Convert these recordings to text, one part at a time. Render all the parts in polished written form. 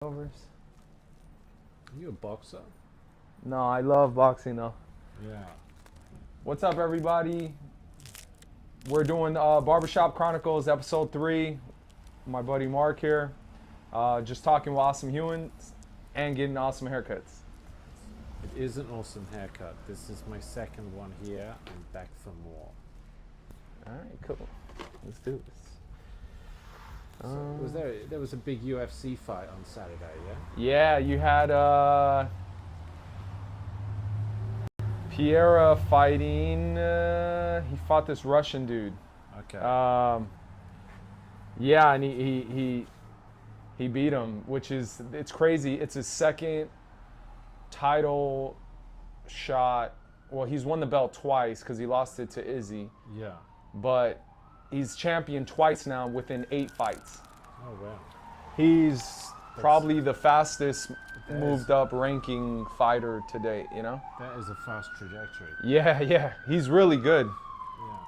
Overs. Are you a boxer? No, I love boxing though. Yeah. What's up, everybody? We're doing Barbershop Chronicles episode 3. My buddy Mark here. Just talking with awesome humans and getting awesome haircuts. It is an awesome haircut. This is my second one here. I'm back for more. All right, cool. Let's do this. So there was a big UFC fight on Saturday, yeah? Yeah, you had Piera fighting. He fought this Russian dude. Okay. Yeah, and he beat him, which is, it's crazy. It's his second title shot. Well, he's won the belt twice because he lost it to Izzy, yeah. but he's champion twice now within 8 fights. Oh, wow. He's probably the fastest That moved is- up ranking fighter to date, you know? That is a fast trajectory. Yeah, he's really good.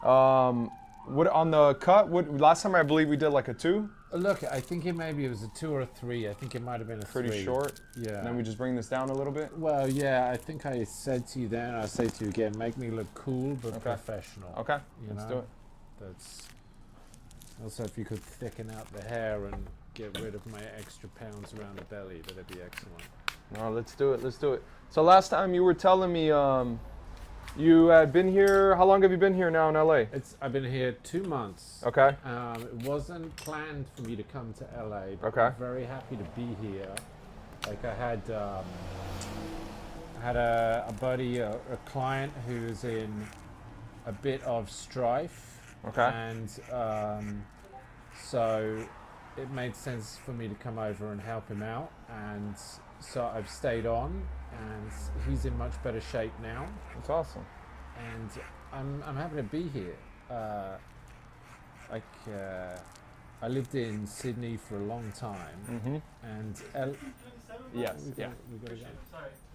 Yeah. What on the cut? What last time I believe we did like a 2, Look, I think it was a 2 or a 3. I think it might have been a 3. pretty short. Yeah. And then we just bring this down a little bit. Well, yeah, I think I said to you then, I'll say to you again, make me look cool but Okay. professional. Okay, You let's know? do it. That's also, if you could thicken out the hair and get rid of my extra pounds around the belly, that'd be excellent. No, let's do it. Let's do it. So last time you were telling me you had been here. How long have you been here now in LA? I've been here 2 months. Okay. It wasn't planned for me to come to LA, but Okay. I'm very happy to be here. Like I had a buddy, a client who's in a bit of strife. Okay. And so it made sense for me to come over and help him out. And so I've stayed on, and he's in much better shape now. That's awesome. And I'm happy to be here. I lived in Sydney for a long time, Mm-hmm. and Yes. Yeah. we gotta go.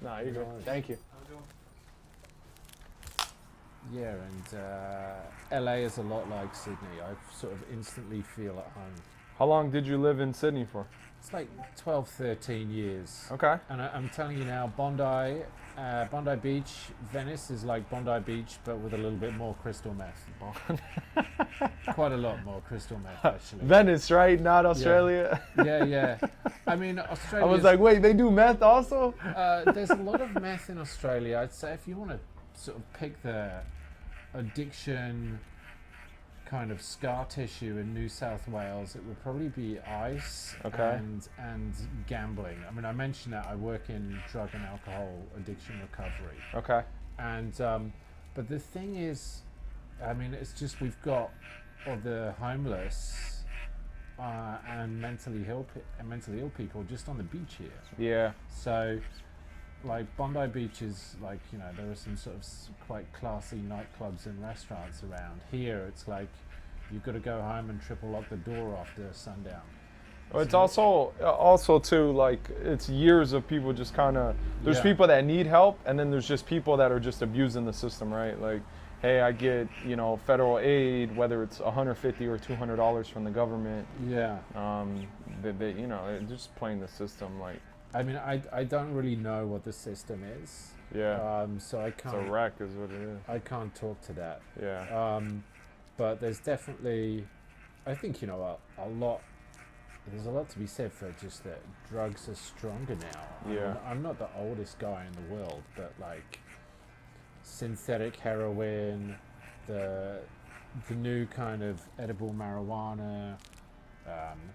No, you're good. Thank you. Yeah, and LA is a lot like Sydney. I sort of instantly feel at home. How long did you live in Sydney for? It's like 12, 13 years. Okay. And I'm telling you now, Bondi Beach, Venice is like Bondi Beach, but with a little bit more crystal meth. Quite a lot more crystal meth, actually. Venice, right? Not Australia. Yeah. I mean, I Australia. was like, wait, they do meth also? There's a lot of meth in Australia. I'd say if you want to sort of pick the addiction kind of scar tissue in New South Wales, it would probably be ice Okay. and gambling. I mean, I mentioned that I work in drug and alcohol addiction recovery. Okay. And but the thing is, I mean, it's just we've got all the homeless and mentally ill people just on the beach here. Yeah. So, like Bondi Beach is like, you know, there are some sort of quite classy nightclubs and restaurants around. Here, it's like you've got to go home and triple lock the door after sundown. Well, it's also too, like, it's years of people just kind of, there's Yeah. people that need help, and then there's just people that are just abusing the system, right? Like, hey, I get, federal aid, whether it's $150 or $200 from the government. Yeah. They're just playing the system, like, I mean, I don't really know what the system is. yeah. So I It's a can't. wreck is what it is. I can't talk to that. Yeah. But there's definitely, I think, a lot. There's a lot to be said for just that drugs are stronger now. Yeah. I'm not the oldest guy in the world, but like synthetic heroin, the new kind of edible marijuana,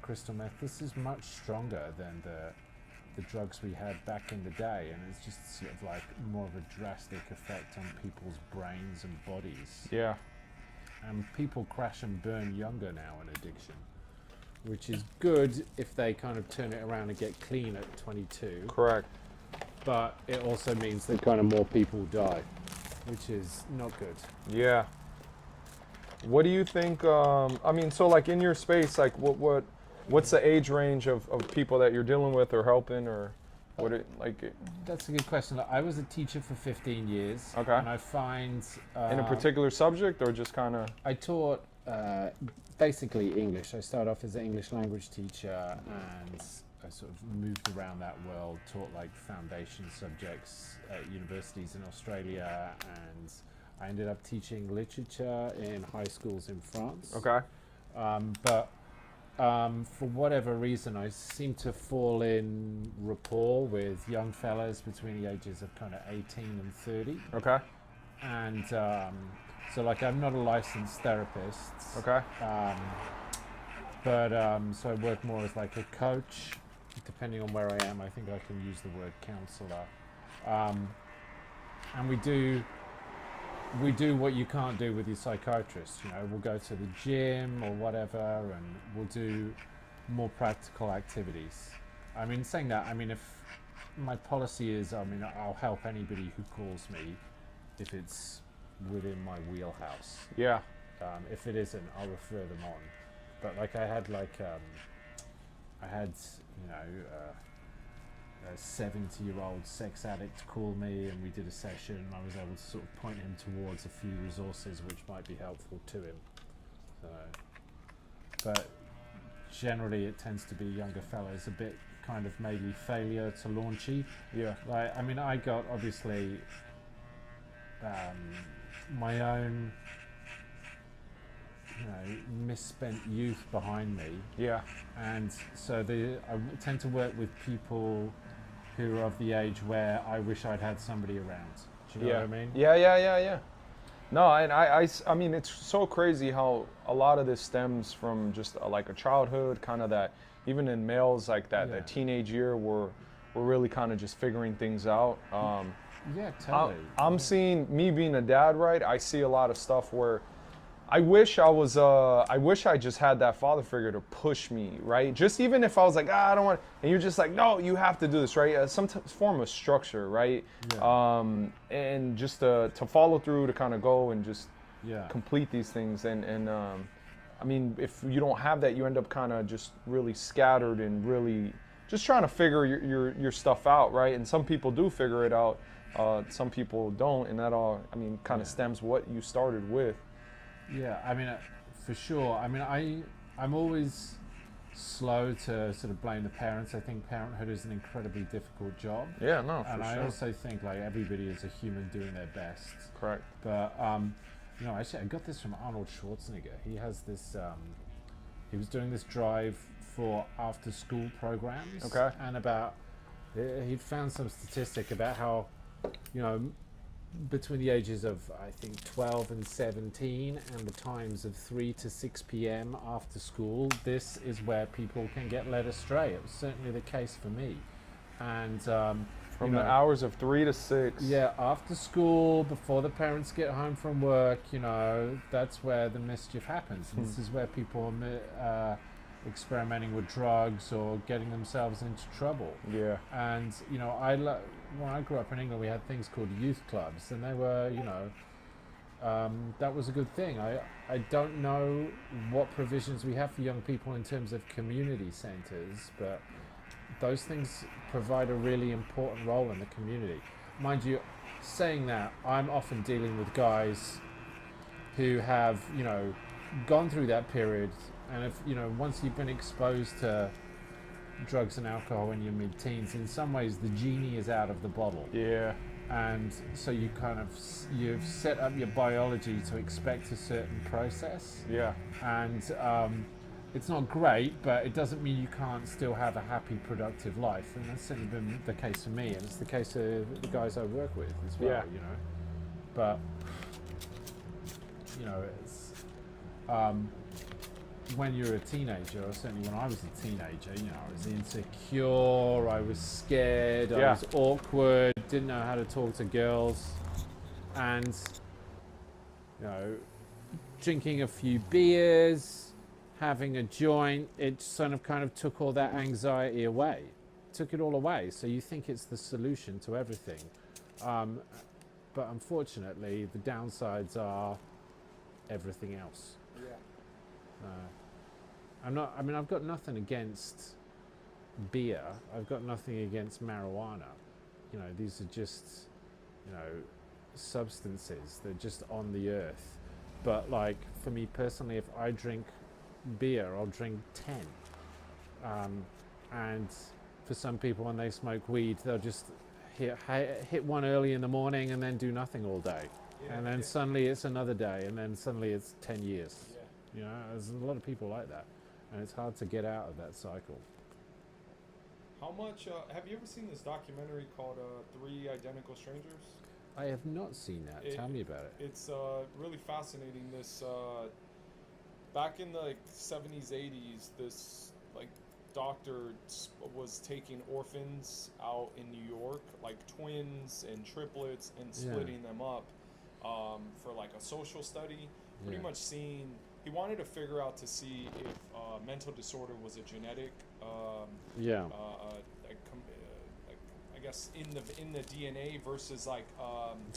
crystal meth. This is much stronger than the drugs we had back in the day, and it's just sort of like more of a drastic effect on people's brains and bodies. Yeah. And people crash and burn younger now in addiction, which is good if they kind of turn it around and get clean at 22. Correct. But it also means that kind of more people die, which is not good. Yeah. What do you think? So like in your space, like what's the age range of people that you're dealing with or helping, or what it like? That's a good question. I was a teacher for 15 years. Okay. And I find In a particular subject, or just kind of? I taught basically English. I started off as an English language teacher, and I sort of moved around that world, taught like foundation subjects at universities in Australia, and I ended up teaching literature in high schools in France. Okay. But for whatever reason, I seem to fall in rapport with young fellas between the ages of kind of 18 and 30. Okay. And so like I'm not a licensed therapist. Okay. But so I work more as like a coach, depending on where I am. I think I can use the word counselor. And we do what you can't do with your psychiatrist. You know, we'll go to the gym or whatever, and we'll do more practical activities. I mean, saying that, I mean, if my policy is, I mean, I'll help anybody who calls me if it's within my wheelhouse. Yeah. If it isn't, I'll refer them on. But like I had a 70-year-old sex addict call me, and we did a session, and I was able to sort of point him towards a few resources which might be helpful to him. So, but generally it tends to be younger fellas, a bit kind of maybe failure to launchy. Yeah. Like, I mean, I got obviously my own, you know, misspent youth behind me. Yeah. And so I tend to work with people who are of the age where I wish I'd had somebody around. Do you know what I mean? Yeah. No, and I mean, it's so crazy how a lot of this stems from just like a childhood, kind of that, even in males, like that teenage year where we're really kind of just figuring things out. Yeah, totally. I'm seeing, me being a dad, right? I see a lot of stuff where I wish I just had that father figure to push me, right? Just even if I was like, I don't want, and you're just like, no, you have to do this, right? Some form of structure, right? Yeah. And just to follow through, to kind of go and just Yeah. complete these things. And I mean, if you don't have that, you end up kind of just really scattered and really just trying to figure your stuff out, right? And some people do figure it out, some people don't, and that all, I mean, kind of stems what you started with. Yeah, I mean, for sure. I mean, I'm always slow to sort of blame the parents. I think parenthood is an incredibly difficult job. Yeah, no, for and I sure. also think like everybody is a human doing their best. Correct. But you know, actually, I got this from Arnold Schwarzenegger. He has this. He was doing this drive for after-school programs. Okay. And he'd found some statistic about how, you know, between the ages of, I think, 12 and 17 and the times of 3 to 6 p.m. after school, this is where people can get led astray. It was certainly the case for me. And from the hours of 3 to 6. Yeah, after school, before the parents get home from work, you know, that's where the mischief happens. And this is where people are experimenting with drugs or getting themselves into trouble. Yeah. And, you know, when I grew up in England, we had things called youth clubs, and they were, you know, that was a good thing. I don't know what provisions we have for young people in terms of community centres, but those things provide a really important role in the community. Mind you, saying that, I'm often dealing with guys who have, you know, gone through that period, and if, you know, once you've been exposed to drugs and alcohol in your mid-teens, in some ways the genie is out of the bottle. Yeah. And so you've set up your biology to expect a certain process. Yeah. And it's not great, but it doesn't mean you can't still have a happy, productive life. And that's certainly been the case for me, and it's the case of the guys I work with as well. Yeah. You know, but you know, it's when you're a teenager, or certainly when I was a teenager, you know, I was insecure, I was scared, I was awkward, didn't know how to talk to girls, and, you know, drinking a few beers, having a joint, it sort of kind of took all that anxiety away, took it all away. So you think it's the solution to everything. But unfortunately, the downsides are everything else. I've got nothing against beer. I've got nothing against marijuana. You know, these are just, you know, substances. They're just on the earth. But like, for me personally, if I drink beer, I'll drink 10. And for some people, when they smoke weed, they'll just hit one early in the morning and then do nothing all day. Yeah, And then suddenly it's another day, and then suddenly it's 10 years. Yeah. You know, there's a lot of people like that. And it's hard to get out of that cycle. How much have you ever seen this documentary called Three Identical Strangers? I have not seen that. Tell me about it. It's really fascinating. This back in the like 70s, 80s, this like doctor was taking orphans out in New York, like twins and triplets, and splitting them up for like a social study. Pretty much seeing. He wanted to figure out to see if mental disorder was a genetic. I guess in the DNA versus like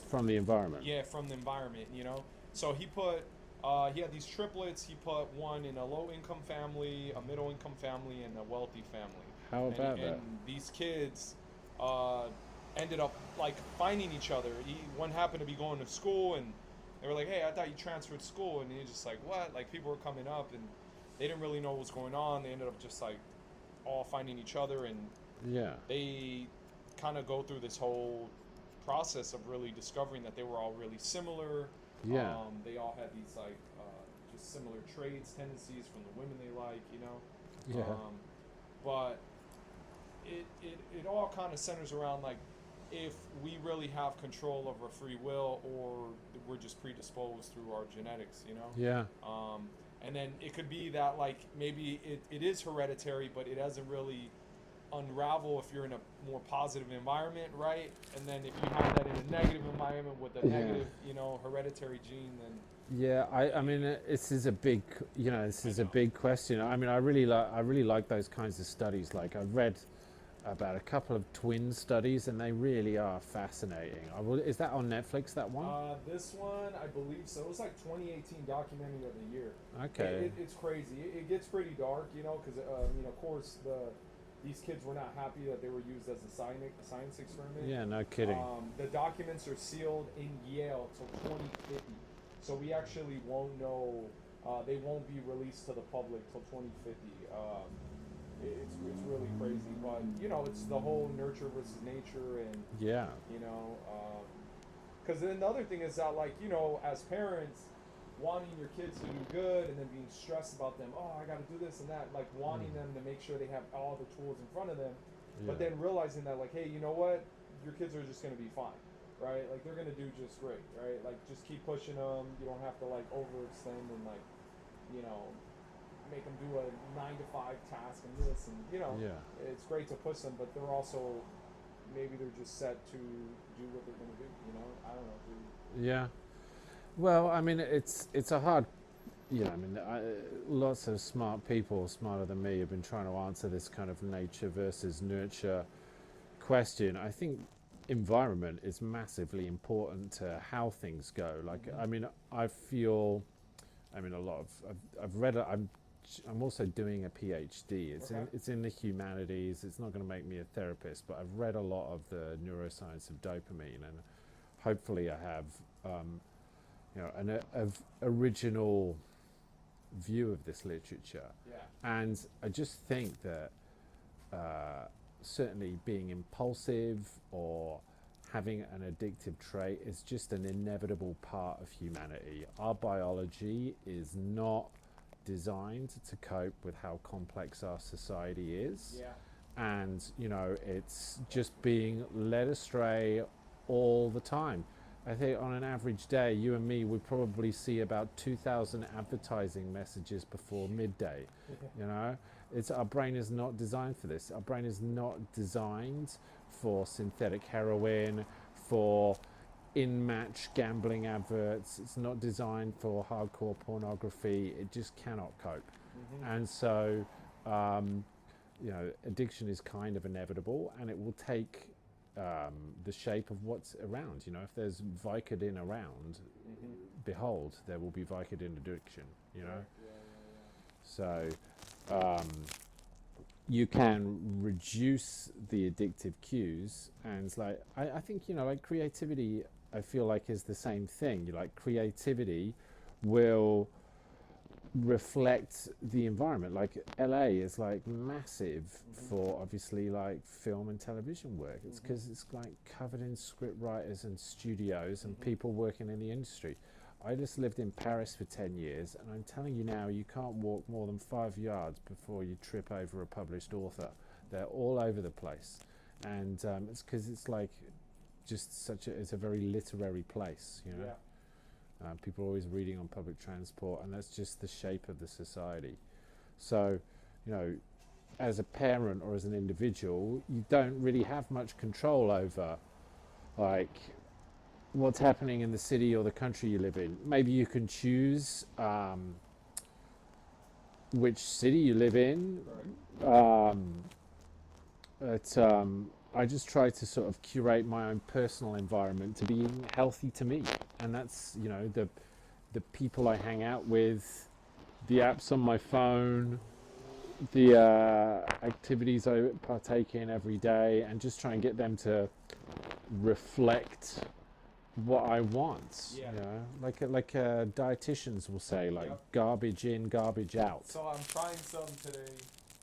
from the environment. Yeah, from the environment, you know. So he had these triplets. He put one in a low income family, a middle income family, and a wealthy family. How about that? And these kids ended up like finding each other. One happened to be going to school, and they were like, "Hey, I thought you transferred school," and he's just like, "What?" Like people were coming up, and they didn't really know what was going on. They ended up just like all finding each other, and they kind of go through this whole process of really discovering that they were all really similar. They all had these like just similar traits, tendencies from the women they like, you know. But it all kind of centers around like if we really have control of our free will, or we're just predisposed through our genetics, you know. And then it could be that like maybe it is hereditary, but it doesn't really unravel if you're in a more positive environment, right? And then if you have that in a negative environment with a negative, you know, hereditary gene, then I mean, this is a big, you know, a big question. I mean, I really like those kinds of studies. Like I've read about a couple of twin studies, and they really are fascinating. Is that on Netflix, that one? This one, I believe so. It was like 2018 documentary of the year. Okay. It's crazy. It gets pretty dark, you know, because you know, of course, these kids were not happy that they were used as a science experiment. Yeah, no kidding. The documents are sealed in Yale till 2050, so we actually won't know. They won't be released to the public till 2050. It's really crazy, but you know, it's the whole nurture versus nature, and you know, because then the other thing is that, like, you know, as parents, wanting your kids to do good and then being stressed about them, oh, I got to do this and that, like wanting them to make sure they have all the tools in front of them, but then realizing that, like, hey, you know what, your kids are just going to be fine, right? Like they're going to do just great, right? Like just keep pushing them. You don't have to like overextend and like, you know, make them do a 9-to-5 task and this and, you know, it's great to push them, but they're also, maybe they're just set to do what they're going to do, you know. I don't know. Well, I mean, it's a hard, you know, I mean, lots of smart people, smarter than me, have been trying to answer this kind of nature versus nurture question. I think environment is massively important to how things go. Like, I mean, I feel, I mean, a lot of, I've read, I'm also doing a PhD. It's in the humanities. It's not going to make me a therapist, but I've read a lot of the neuroscience of dopamine, and hopefully I have, you know, an original view of this literature. And I just think that certainly being impulsive or having an addictive trait is just an inevitable part of humanity. Our biology is not designed to cope with how complex our society is. And, you know, it's just being led astray all the time. I think on an average day, you and me would probably see about 2,000 advertising messages before midday. You know, our brain is not designed for this. Our brain is not designed for synthetic heroin, for in-match gambling adverts. It's not designed for hardcore pornography. It just cannot cope. And so, you know, addiction is kind of inevitable, and it will take the shape of what's around. You know, if there's Vicodin around, behold, there will be Vicodin addiction, you know. So you can reduce the addictive cues, and like I think, you know, like creativity, I feel like is the same thing. You like creativity will reflect the environment. Like LA is like massive for obviously like film and television work. It's because it's like covered in script writers and studios and people working in the industry. I just lived in Paris for 10 years, and I'm telling you now, you can't walk more than 5 yards before you trip over a published author. They're all over the place, and it's because it's like just it's a very literary place, you know. People are always reading on public transport, and that's just the shape of the society. So, you know, as a parent or as an individual, you don't really have much control over, like, what's happening in the city or the country you live in. Maybe you can choose which city you live in, but I just try to sort of curate my own personal environment to be healthy to me, and that's, you know, the people I hang out with, the apps on my phone, the activities I partake in every day, and just try and get them to reflect what I want. Yeah. You know, like dietitians will say, like garbage in, garbage out. So I'm trying some today.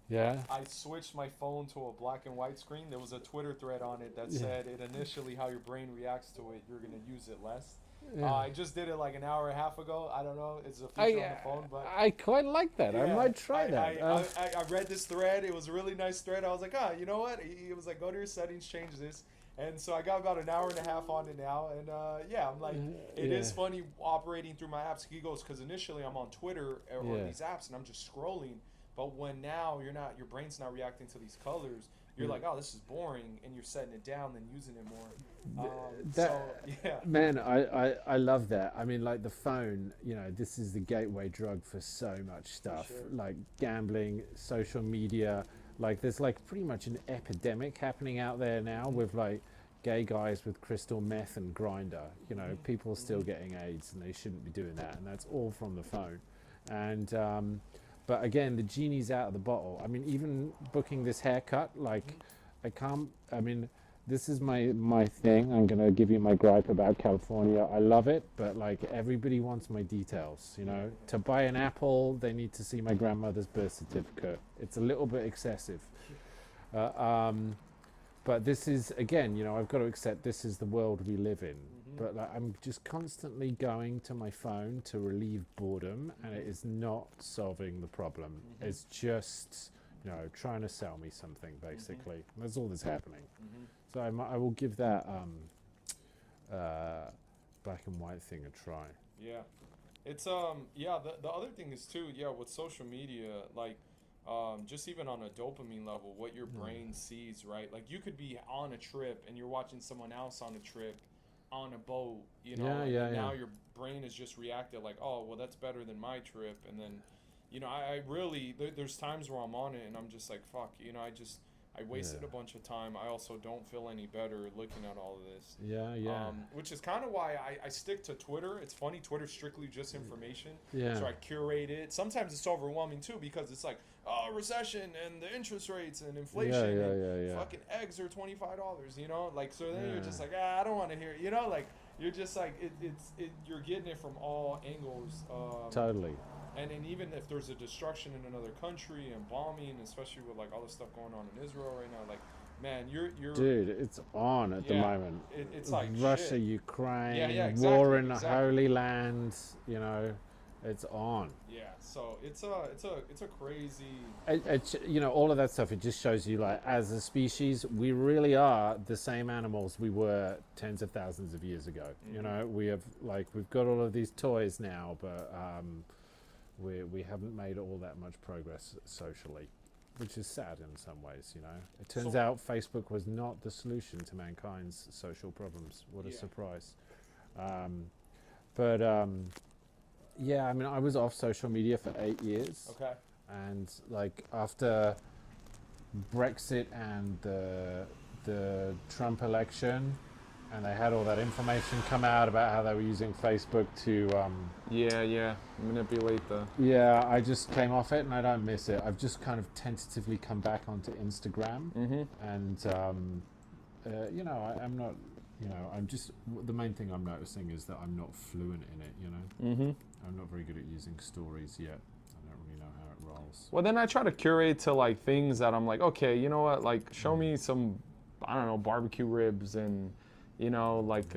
Yeah. I switched my phone to a black and white screen. There was a Twitter thread on it that said it initially how your brain reacts to it, you're going to use it less. I just did it like an hour and a half ago. I don't know. It's a feature on the phone, but I quite like that. I might try that. I read this thread. It was a really nice thread. I was like, you know what? It was like, go to your settings, change this. And so I got about an hour and a half on it now. And I'm like, it is funny operating through my apps. He goes, because initially I'm on Twitter or these apps and I'm just scrolling. But when now your brain's not reacting to these colors, you're like, oh, this is boring, and you're setting it down, then using it more. Man, I love that. I mean, like the phone, you know, this is the gateway drug for so much stuff, like gambling, social media. Like there's like pretty much an epidemic happening out there now with like gay guys with crystal meth and grinder. You know, people still getting AIDS, and they shouldn't be doing that, and that's all from the phone. And but again, the genie's out of the bottle. I mean, even booking this haircut, like, this is my thing. I'm going to give you my gripe about California. I love it, but, like, everybody wants my details, you know. To buy an apple, they need to see my grandmother's birth certificate. It's a little bit excessive. But this is, again, you know, I've got to accept this is the world we live in. But like, I'm just constantly going to my phone to relieve boredom, and it is not solving the problem. It's just, you know, trying to sell me something, basically. That's all that's happening. So I will give that black and white thing a try. Yeah. It's, the other thing is, too, with social media, like, just even on a dopamine level, what your brain sees, right? Like, you could be on a trip, and you're watching someone else on a trip, on a boat, you know, and now your brain is just reacted like, oh, well, that's better than my trip. And then, you know, I really, there's times where I'm on it and I'm just like, fuck, you know, I wasted a bunch of time. I also don't feel any better looking at all of this. Which is kind of why I stick to Twitter. It's funny, Twitter's strictly just information. So I curate it. Sometimes it's overwhelming too, because it's like, oh, recession and the interest rates and inflation and fucking eggs are $25, you know? Like, so then you're just like, I don't want to hear it, you know? Like, you're just like, you're getting it from all angles. Totally. And then even if there's a destruction in another country and bombing, especially with like all the stuff going on in Israel right now, like, man, you're dude, it's on at the moment. It's like Russia, Ukraine, war in the Holy Land, you know, it's on. Yeah, so it's a crazy. It's, you know, all of that stuff. It just shows you, like, as a species, we really are the same animals we were tens of thousands of years ago. You know, we've got all of these toys now, but we haven't made all that much progress socially, which is sad in some ways, you know. It turns out Facebook was not the solution to mankind's social problems. What a surprise. Yeah, I mean, I was off social media for 8 years. Okay. And, like, after Brexit and the Trump election, and they had all that information come out about how they were using Facebook to manipulate the. Yeah, I just came off it, and I don't miss it. I've just kind of tentatively come back onto Instagram, and you know, I'm not. You know, I'm just, the main thing I'm noticing is that I'm not fluent in it, you know. I'm not very good at using stories yet. rolls. Well, then I try to curate to like things that I'm like, okay, you know what, like show me some, I don't know, barbecue ribs and, you know, like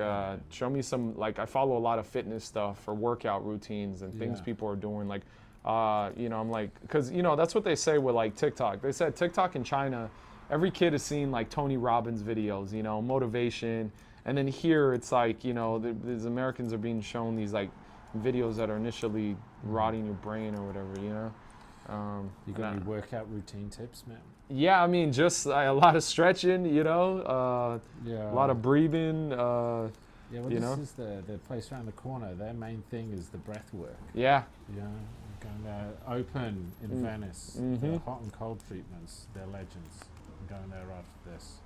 show me some, like I follow a lot of fitness stuff or workout routines and things people are doing. Like, you know, I'm like, because, you know, that's what they say with like TikTok. They said TikTok in China, every kid has seen like Tony Robbins videos, you know, motivation. And then here it's like, you know, these Americans are being shown these like videos that are initially rotting your brain or whatever, you know. You got any workout routine tips, man? Yeah, I mean, just a lot of stretching, you know, a lot of breathing. Yeah, well, you this know? is the place around the corner. Their main thing is the breath work. Yeah. You know, going open in Venice. The hot and cold treatments, they're legends. I'm going there after this.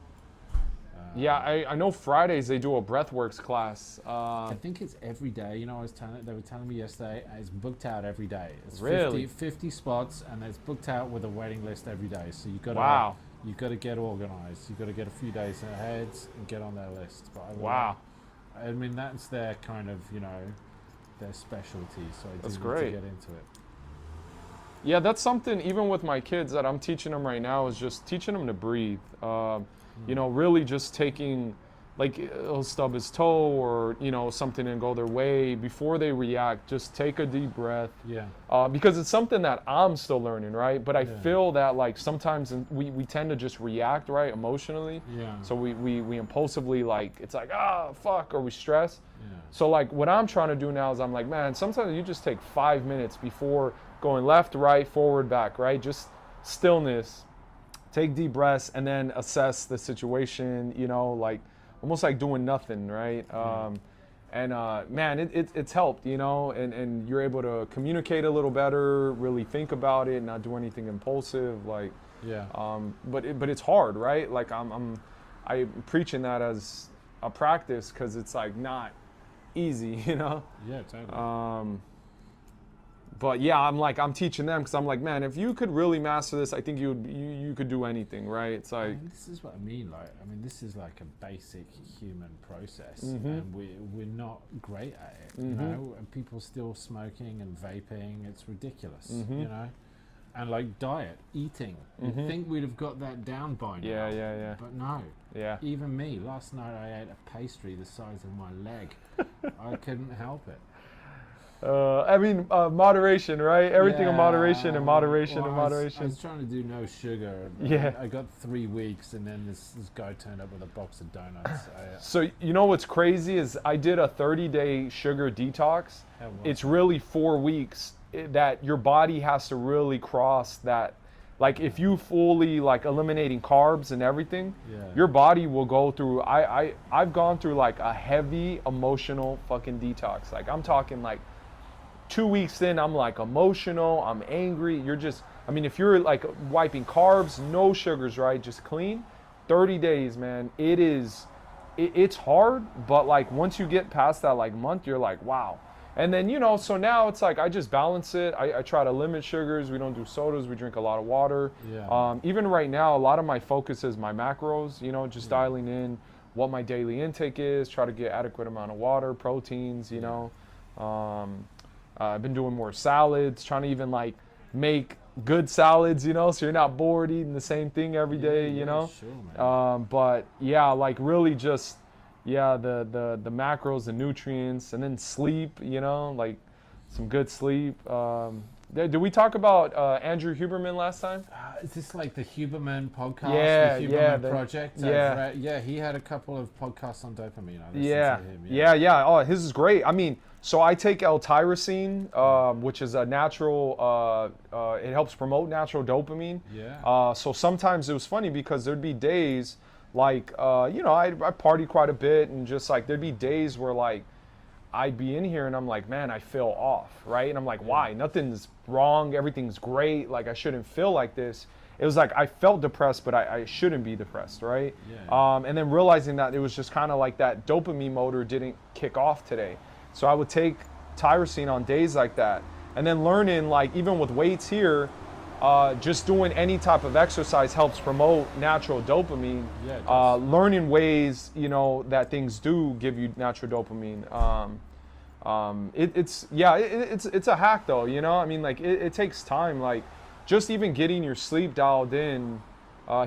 Yeah, I know Fridays they do a breathworks class. I think it's every day. You know, they were telling me yesterday, it's booked out every day. It's Really? 50 spots, and it's booked out with a waiting list every day. So you got to Wow. you got to get organized. You got to get a few days ahead and get on their list. But Wow. I mean, that's their kind of, you know, their specialty. So I That's do great. need to get into it. Yeah, that's something, even with my kids that I'm teaching them right now, is just teaching them to breathe. You know, really just taking, like, he'll stub his toe or, you know, something and go their way. Before they react, just take a deep breath. Yeah. Because it's something that I'm still learning, right? But I feel that, like, sometimes we tend to just react, right, emotionally. Yeah. So we impulsively, like, it's like, fuck, or we stress. Yeah. So, like, what I'm trying to do now is I'm like, man, sometimes you just take 5 minutes before going left, right, forward, back, right? Just stillness, take deep breaths, and then assess the situation, you know, like almost like doing nothing, right? Man, it's helped, you know, and you're able to communicate a little better, really think about it, not do anything impulsive, like, Yeah. but it's hard, right? Like I'm preaching that as a practice because it's like not easy, you know? Yeah, totally. But yeah, I'm teaching them because I'm like, man, if you could really master this, I think you could do anything, right? It's like, this is what I mean. Like, I mean, this is like a basic human process, and we're not great at it. You know, and people still smoking and vaping. It's ridiculous. You know, and like diet, eating. You'd think we'd have got that down by now. Yeah. But no. Yeah. Even me. Last night I ate a pastry the size of my leg. I couldn't help it. I mean, moderation, right? Everything in moderation and moderation and I moderation. was trying to do no sugar. Yeah. I got 3 weeks, and then this guy turned up with a box of donuts. So you know what's crazy is I did a 30-day sugar detox. It's really 4 weeks that your body has to really cross that. Like if you fully like eliminating carbs and everything, your body will go through. I've gone through like a heavy emotional fucking detox. Like I'm talking like 2 weeks in, I'm like emotional, I'm angry. You're just, I mean, if you're like wiping carbs, no sugars, right? Just clean, 30 days, man. It's hard, but like once you get past that like month, you're like, wow. And then, you know, so now it's like I just balance it. I try to limit sugars. We don't do sodas. We drink a lot of water. Yeah. Even right now, a lot of my focus is my macros, you know, just dialing in what my daily intake is, try to get adequate amount of water, proteins, you know. I've been doing more salads, trying to even like make good salads, you know, so you're not bored eating the same thing every day, you know. Sure, man. But yeah, like really just the macros and nutrients, and then sleep, you know, like some good sleep. Did we talk about Andrew Huberman last time? Is this like the Huberman podcast? Yeah, the Huberman yeah, project? yeah. He had a couple of podcasts on dopamine. I listened Yeah, to him, yeah. Oh, his is great. I mean, so I take L-tyrosine, which is a natural, it helps promote natural dopamine. Yeah. So sometimes it was funny because there'd be days like, you know, I partied quite a bit, and just like there'd be days where like I'd be in here and I'm like, man, I feel off, right? And I'm like, why? Nothing's wrong. Everything's great. Like I shouldn't feel like this. It was like I felt depressed, but I shouldn't be depressed, right? Yeah. And then realizing that it was just kind of like that dopamine motor didn't kick off today. So I would take tyrosine on days like that. And then learning, like even with weights here, just doing any type of exercise helps promote natural dopamine. Yeah, it does. Learning ways, you know, that things do give you natural dopamine. It's a hack though, you know. I mean, like it takes time. Like just even getting your sleep dialed in.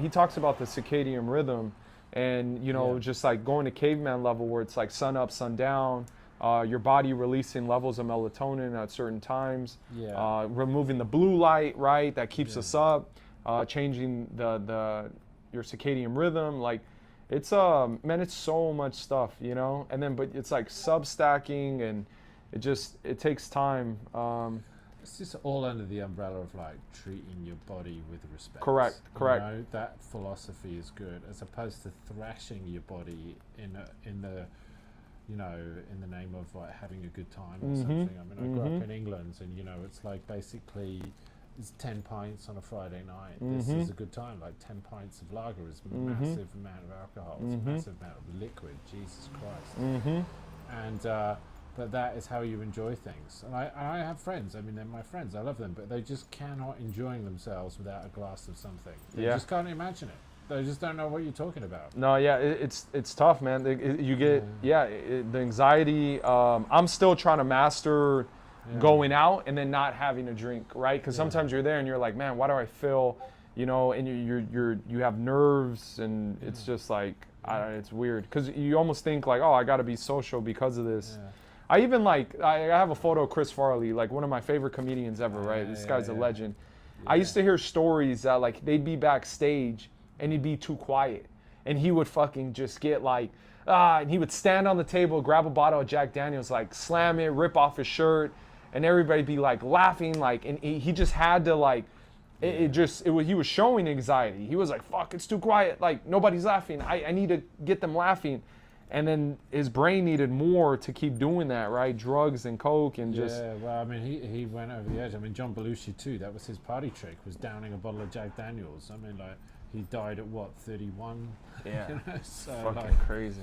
He talks about the circadian rhythm, and Yeah. just like going to caveman level where it's like sun up, sun down. Your body releasing levels of melatonin at certain times. Yeah. Removing the blue light, right? That keeps Yeah. us up. Changing your circadian rhythm. Like, it's man, it's so much stuff, And then, but it's like sub-stacking, and it takes time. It's just all under the umbrella of like treating your body with respect. Correct. That philosophy is good, as opposed to thrashing your body in the name of like having a good time or something. I mean, I grew up in England, and it's like basically it's 10 pints on a Friday night. This is a good time. Like 10 pints of lager is a massive amount of alcohol. It's a massive amount of liquid. Jesus Christ. And but that is how you enjoy things. And I have friends. I mean, they're my friends. I love them, but they just cannot enjoy themselves without a glass of something. They just can't imagine it. They just don't know what you're talking about. No, yeah, it's tough, man. You get the anxiety. I'm still trying to master going out and then not having a drink, right? Because sometimes you're there and you're like, man, why do I feel, and you have nerves, and it's just like it's weird because you almost think like, oh, I got to be social because of this. Yeah. I even I have a photo of Chris Farley, like one of my favorite comedians ever, right? This guy's a legend. I used to hear stories that like they'd be backstage and he'd be too quiet, and he would fucking just get like, and he would stand on the table, grab a bottle of Jack Daniels, like slam it, rip off his shirt, and everybody be like laughing, like, and he just had to like, he was showing anxiety. He was like, fuck, it's too quiet, like nobody's laughing. I need to get them laughing. And then his brain needed more to keep doing that, right? Drugs and coke and just... Yeah, well, I mean, he went over the edge. I mean, John Belushi too, that was his party trick, was downing a bottle of Jack Daniels. I mean, like, he died at what, 31? Yeah, so, fucking like, crazy.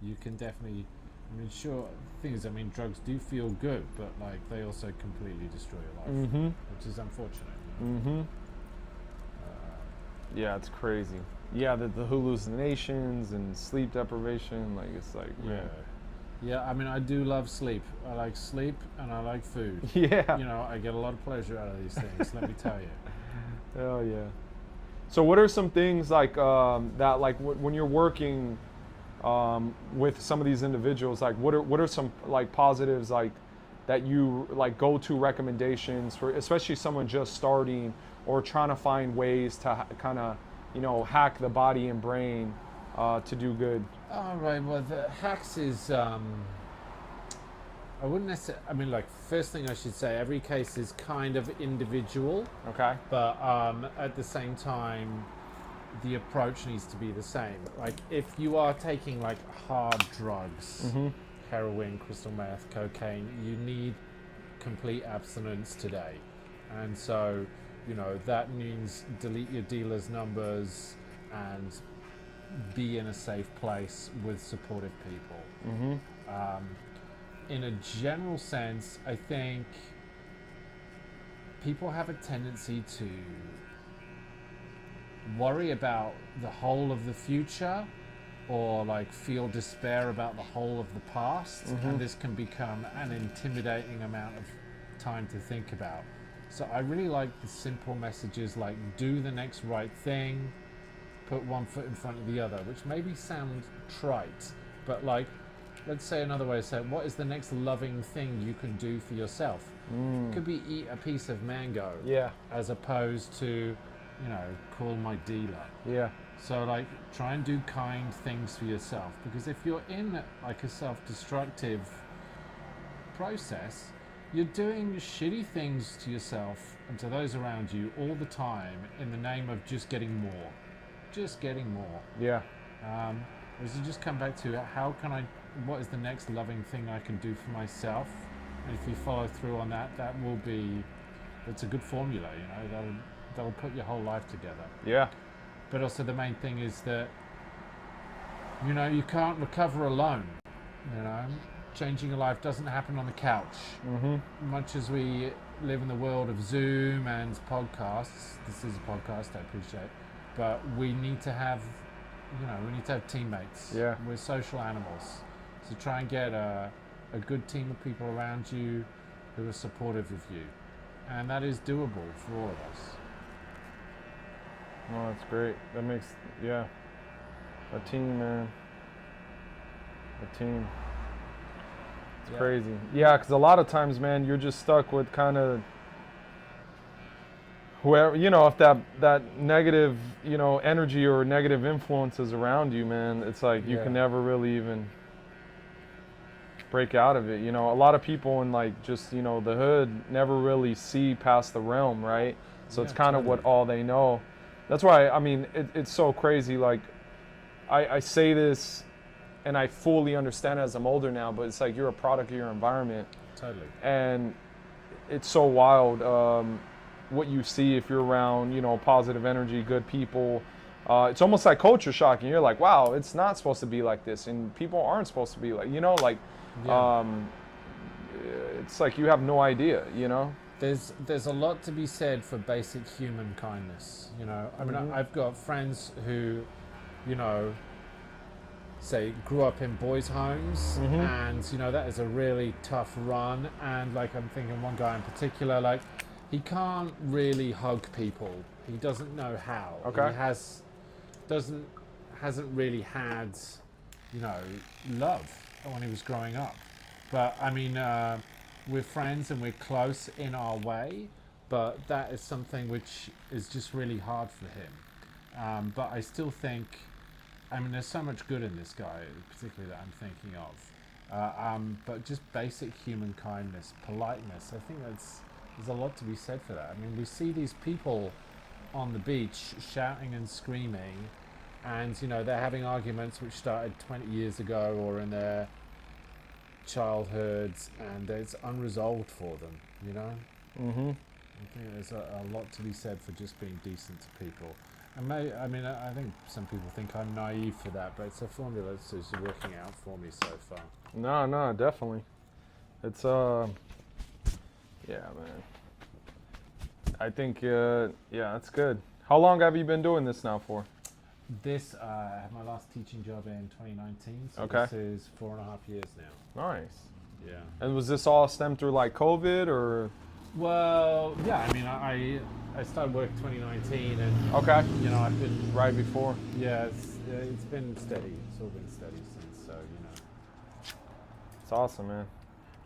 You can definitely... I mean, sure, things, I mean, drugs do feel good, but, like, they also completely destroy your life, which is unfortunate. Yeah, it's crazy. Yeah, the hallucinations and sleep deprivation, like, it's like, man. Yeah, I mean, I do love sleep. I like sleep and I like food. Yeah. I get a lot of pleasure out of these things, let me tell you. Hell yeah. So what are some things like that, like when you're working with some of these individuals, like what are some like positives like that you like go-to recommendations for, especially someone just starting or trying to find ways to kind of, hack the body and brain to do good? All right, well, the hacks is, I wouldn't necessarily, I mean, like, first thing I should say, every case is kind of individual. Okay. But at the same time, the approach needs to be the same. Like, if you are taking, like, hard drugs, heroin, crystal meth, cocaine, you need complete abstinence today. And so, that means delete your dealer's numbers and be in a safe place with supportive people. In a general sense, I think people have a tendency to worry about the whole of the future, or like feel despair about the whole of the past, and this can become an intimidating amount of time to think about. So I really like the simple messages like do the next right thing, put one foot in front of the other, which maybe sound trite, but like, let's say another way of saying, what is the next loving thing you can do for yourself? Could be eat a piece of mango, as opposed to, call my dealer. Yeah. So like, try and do kind things for yourself, because if you're in like a self-destructive process, you're doing shitty things to yourself and to those around you all the time in the name of just getting more. Just getting more. Yeah. Whereas you just come back to what is the next loving thing I can do for myself? And if you follow through on that, it's a good formula, that'll put your whole life together. Yeah. But also the main thing is that, you can't recover alone, Changing your life doesn't happen on the couch. Much as we live in the world of Zoom and podcasts, this is a podcast, I appreciate, but we need to have, teammates. Yeah. We're social animals. So try and get a good team of people around you who are supportive of you. and that is doable for all of us. No, that's great. That makes, yeah, a team, man. A team. It's crazy. Yeah, because a lot of times, man, you're just stuck with kind of whoever, if that negative, energy or negative influences around you, man, it's like you can never really even break out of it. A lot of people in like just, the hood never really see past the realm, right? So it's kind of what all they know. That's why, I mean, it's so crazy. Like, I say this and I fully understand as I'm older now, but it's like you're a product of your environment. Totally. And it's so wild what you see if you're around, positive energy, good people. It's almost like culture shock, and you're like, wow, it's not supposed to be like this, and people aren't supposed to be like, it's like you have no idea, There's a lot to be said for basic human kindness. I mean, I've got friends who, say grew up in boys' homes, and that is a really tough run. And like I'm thinking one guy in particular, like he can't really hug people. He doesn't know how. Okay. He hasn't really had, love when he was growing up. But I mean, we're friends and we're close in our way, but that is something which is just really hard for him. But I still think, I mean, there's so much good in this guy, particularly that I'm thinking of. But just basic human kindness, politeness, I think there's a lot to be said for that. I mean, we see these people on the beach shouting and screaming, and they're having arguments which started 20 years ago or in their childhoods, and it's unresolved for them, I think there's a lot to be said for just being decent to people. And I think some people think I'm naive for that, but it's a formula that's just working out for me so far. No, definitely. It's yeah, man. I think that's good. How long have you been doing this now for? This I had my last teaching job in 2019, so okay. This is 4.5 years now. Nice. Yeah. And was this all stemmed through like COVID or? Well, yeah. I mean, I started work 2019, and okay. I've been right before. Yeah, it's been steady. It's all been steady since. So It's awesome, man.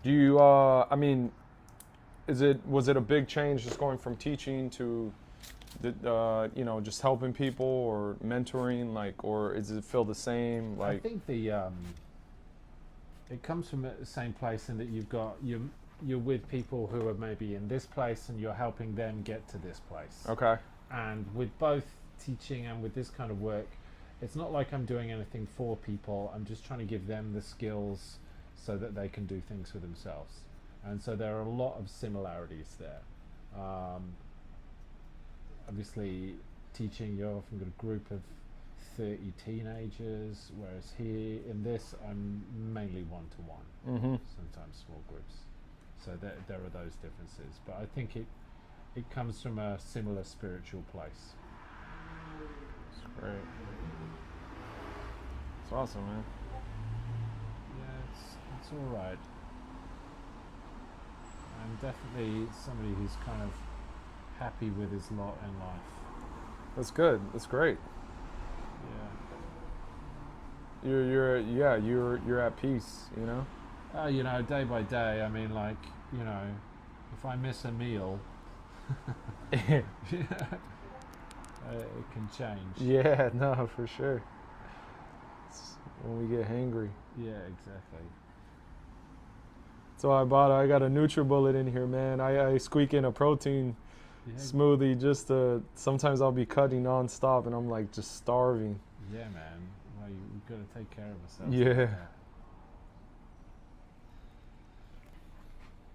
Do you? I mean, was it a big change just going from teaching to, just helping people or mentoring, like, or does it feel the same? Like, I think it comes from the same place in that you're with people who are maybe in this place and you're helping them get to this place. Okay. And with both teaching and with this kind of work, it's not like I'm doing anything for people. I'm just trying to give them the skills so that they can do things for themselves. And so there are a lot of similarities there. Obviously, teaching, you're often got a group of 30 teenagers, whereas here in this, I'm mainly one-to-one, sometimes small groups. So there are those differences. But I think it comes from a similar spiritual place. That's great. It's awesome, man. Yeah, it's all right. I'm definitely somebody who's kind of happy with his lot in life. That's good. That's great. Yeah. You're at peace, Day by day. I mean, like, if I miss a meal, it can change. Yeah, no, for sure. It's when we get hangry. Yeah, exactly. So I got a NutriBullet in here, man. I squeak in a protein smoothie just to, sometimes I'll be cutting nonstop and I'm like just starving. Yeah, man. Well, you've got to take care of ourselves. Yeah.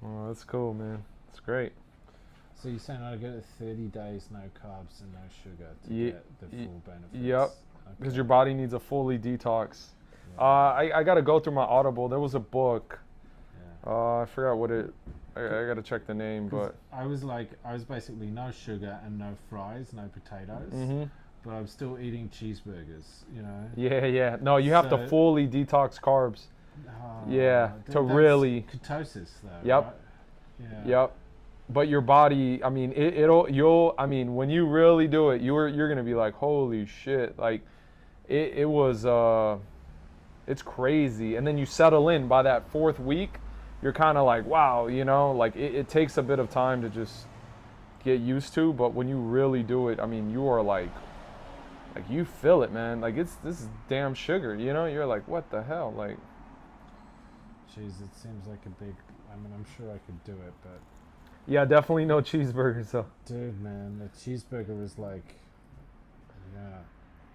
Oh, that's cool, man. It's great. So you're saying I get 30 days no carbs and no sugar to get the full benefits? Yep. Because your body needs a fully detox. Yeah. I got to go through my Audible. There was a book. I forgot what it. I got to check the name, but I was basically no sugar and no fries, no potatoes, but I'm still eating cheeseburgers. Yeah. No, you have to fully detox carbs. To really. Ketosis, though. Yep. Right? Yeah. Yep. but your body, I mean, I mean, when you really do it, you're gonna be like, holy shit, like, it was, it's crazy. And then you settle in by that 4th week, you're kind of like, wow, you know, like it takes a bit of time to just get used to, but when you really do it, I mean, you are like you feel it, man. Like this is damn sugar, you know? You're like, what the hell? Like, Jeez, it seems like a big, I mean, I'm sure I could do it, but yeah, definitely no cheeseburgers though. dude, man, the cheeseburger is like, yeah,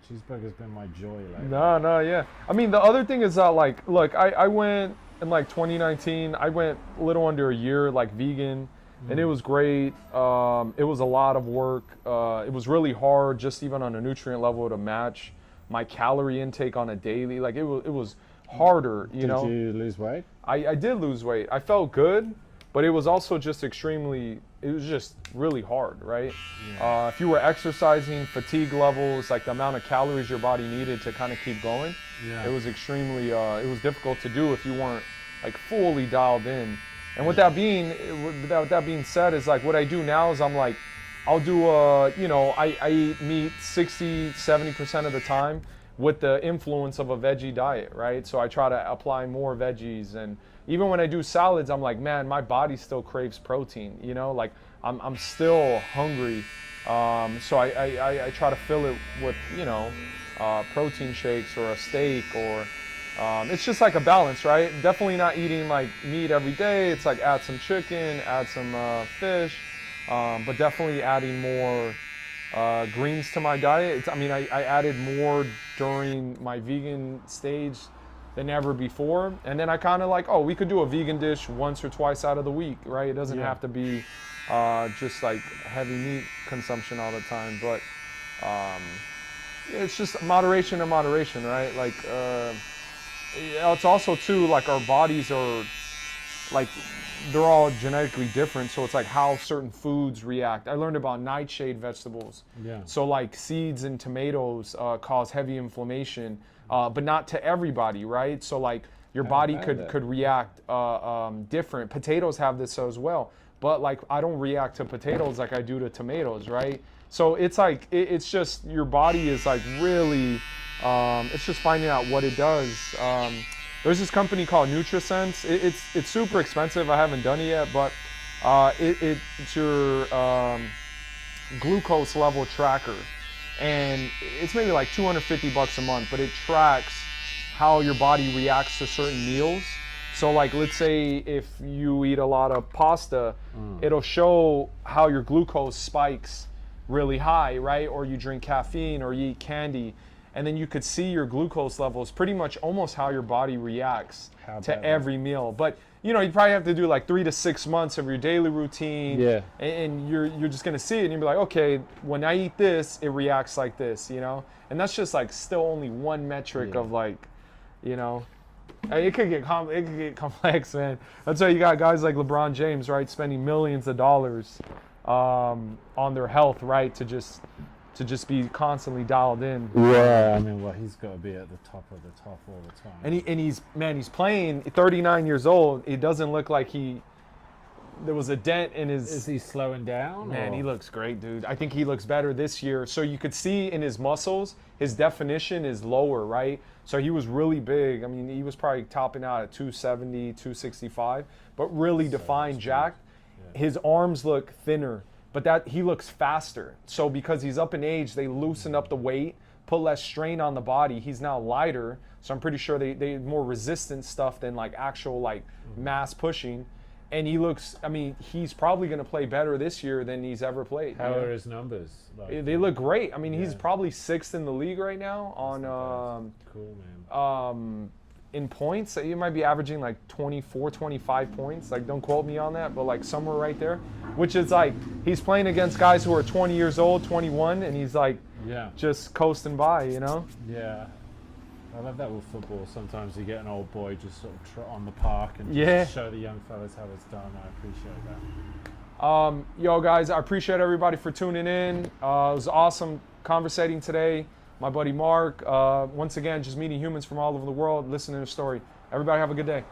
cheeseburger's been my joy. Like, No, yeah. I mean, the other thing is like, look, I went in like 2019. I went a little under a year like vegan, and it was great. It was a lot of work. It was really hard, just even on a nutrient level, to match my calorie intake on a daily. Like it was harder, you know. Did you lose weight? I did lose weight. I felt good, but it was also just extremely, it was just really hard, right? Yeah. If you were exercising, fatigue levels, like the amount of calories your body needed to kind of keep going, Yeah. it was extremely, it was difficult to do if you weren't like fully dialed in. And with that being said, is like what I do now is I'm like, I'll do you know, I eat meat 60-70% of the time with the influence of a veggie diet, right? So I try to apply more veggies, and even when I do salads, I'm like, man, my body still craves protein, you know, like I'm still hungry. So I try to fill it with, you know, protein shakes or a steak, or it's just like a balance, right? Definitely not eating like meat every day. It's like add some chicken, add some fish, but definitely adding more greens to my diet. I mean, I added more during my vegan stage than ever before. And then I kind of like, oh, we could do a vegan dish once or twice out of the week, right? It doesn't have to be just like heavy meat consumption all the time. But it's just moderation and moderation, right? Like, it's also too, like our bodies are like, they're all genetically different, so it's like how certain foods react. I learned about nightshade vegetables. Yeah. So like seeds and tomatoes cause heavy inflammation, but not to everybody, right? So like your body could react different. Potatoes have this as well, but like I don't react to potatoes like I do to tomatoes, right? So it's like it's just your body is like really, it's just finding out what it does. There's this company called NutriSense. It's super expensive. I haven't done it yet, but it's your glucose level tracker, and it's maybe like $250 a month. But it tracks how your body reacts to certain meals. So like, let's say if you eat a lot of pasta, it'll show how your glucose spikes really high, right? Or you drink caffeine or you eat candy. And then you could see your glucose levels, pretty much almost how your body reacts to every meal. But you know, you probably have to do like 3 to 6 months of your daily routine. Yeah. And you're just gonna see it, and you'll be like, okay, when I eat this, it reacts like this, you know. And that's just like still only one metric of like, you know, it could get complex, man. That's why you got guys like LeBron James, right, spending millions of dollars on their health, right, to just be constantly dialed in. Yeah, I mean, well, he's got to be at the top of the top all the time. And he's playing 39 years old. It doesn't look like there was a dent in his. Is he slowing down? Man, or? he looks great, dude. I think he looks better this year. So you could see in his muscles, his definition is lower, right? So he was really big. I mean, he was probably topping out at 270, 265, but really defined, jacked. Yeah. His arms look thinner. But that he looks faster. So because he's up in age, they loosened up the weight, put less strain on the body. He's now lighter. So I'm pretty sure they more resistant stuff than like actual like mass pushing. And he looks, I mean, he's probably going to play better this year than he's ever played. How are his numbers? Like, they look great. I mean, he's probably 6th in the league right now on cool, man. In points. He might be averaging like 24, 25 points. Like, don't quote me on that, but like somewhere right there. Which is like, he's playing against guys who are 20 years old, 21, and he's like just coasting by, you know? Yeah. I love that with football. Sometimes you get an old boy just sort of trot on the park and just show the young fellas how it's done. I appreciate that. Yo, guys, I appreciate everybody for tuning in. It was awesome conversating today. My buddy Mark, once again, just meeting humans from all over the world, listening to the story. Everybody have a good day.